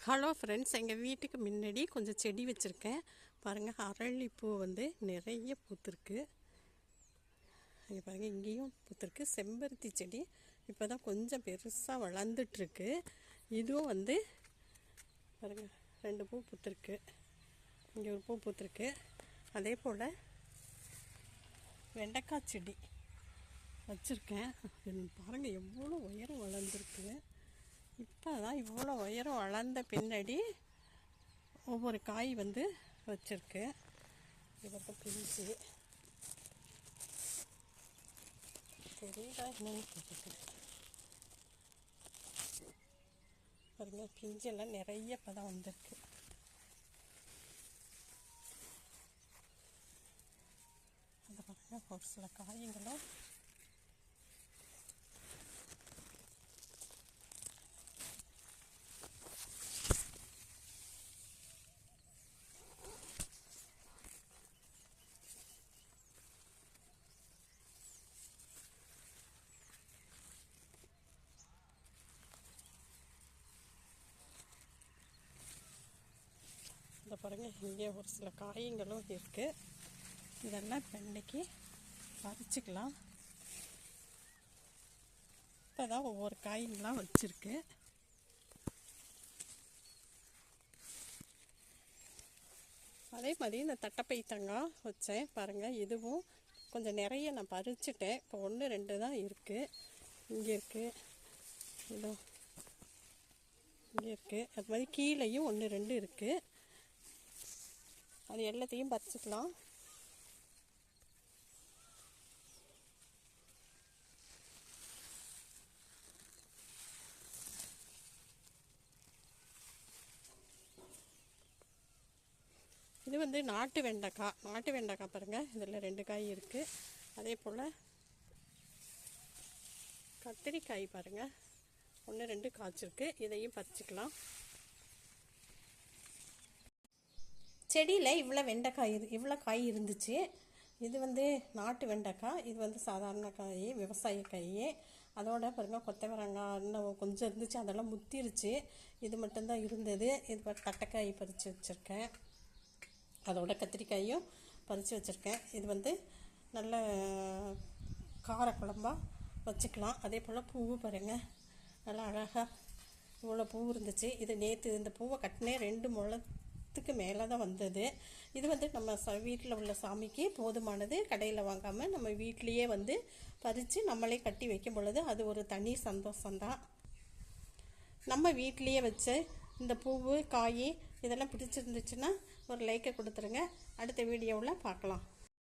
Hello friends, எங்கள் வீட்டுக்கு முன்னாடி கொஞ்சம் செடி வச்சுருக்கேன் பாருங்கள். அரளிப்பூ வந்து நிறைய பூத்துருக்கு. இங்கே பாருங்கள், இங்கேயும் பூத்துருக்கு. செம்பருத்தி செடி இப்போ தான் கொஞ்சம் பெருசாக வளர்ந்துட்டுருக்கு. இதுவும் வந்து பாருங்கள், 2 பூ பூத்துருக்கு. இங்கே ஒரு பூ பூத்துருக்கு. அதே போல் வெண்டைக்காய் செடி வச்சுருக்கேன். பாருங்கள் எவ்வளோ உயரம் வளர்ந்துருக்கு. இப்போ தான் இவ்வளோ உயரம் வளர்ந்த பின்னாடி ஒவ்வொரு காய் வந்து வச்சுருக்கு. இவருக்கு பிஞ்சு தெரியுதா என்னன்னு கேட்டுருக்கு பாருங்க. பிஞ்செல்லாம் நிறைய இப்போ தான் வந்திருக்கு. அதை பாருங்க, ஒரு சில காய்களும் பாருங்கள். இங்கே ஒரு சில காய்களும் இருக்குது. இதெல்லாம் இப்போ இன்றைக்கி பறிச்சுக்கலாம். இப்போ தான் ஒவ்வொரு காய்களாம் வச்சுருக்கு. அதே மாதிரி இந்த தட்டைப்பை தேங்காய் வச்சேன் பாருங்கள். இதுவும் கொஞ்சம் நிறைய நான் பறிச்சுட்டேன். இப்போ 1 2 தான் இருக்குது. இங்கே இருக்குது, இதோ இங்கே இருக்குது. அது மாதிரி கீழேயும் 1 2 இருக்குது. அது எல்லாத்தையும் பறிச்சுக்கலாம். இது வந்து நாட்டு வெண்டைக்காய். நாட்டு வெண்டைக்காய் பாருங்கள், இதில் 2 காய் இருக்குது. அதே போல் கத்திரிக்காய் பாருங்கள், 1 2 காய்ச்சிருக்கு. இதையும் பறிச்சுக்கலாம். செடியில் இவ்வளோ காய் இருந்துச்சு. இது வந்து நாட்டு வெண்டைக்காய். இது வந்து சாதாரண காய், விவசாய காய். அதோட பாருங்கள், கொத்தவரங்காய் இன்னும் கொஞ்சம் இருந்துச்சு, அதெல்லாம் முத்திருச்சு. இது மட்டும்தான் இருந்தது. இது தட்டைக்காய் பறித்து வச்சுருக்கேன். அதோட கத்திரிக்காயும் பறித்து வச்சுருக்கேன். இது வந்து நல்ல காரக்குழம்பா வச்சுக்கலாம். அதே போல் பூவு பாருங்கள், நல்லா அழகாக இவ்வளோ பூ இருந்துச்சு. இது நேற்று இந்த பூவை கட்டினே 2 முழத்துக்கு மேலே தான் வந்தது. இது வந்து நம்ம வீட்டில் உள்ள சாமிக்கு போதுமானது. கடையில் வாங்காமல் நம்ம வீட்லேயே வந்து பறித்து நம்மளே கட்டி வைக்கும் பொழுது அது ஒரு தனி சந்தோஷம்தான். நம்ம வீட்லேயே வச்சு இந்த பூவு காய் இதெல்லாம் பிடிச்சிருந்துச்சுன்னா ஒரு லைக்கை கொடுத்துருங்க. அடுத்த வீடியோவில் பார்க்கலாம்.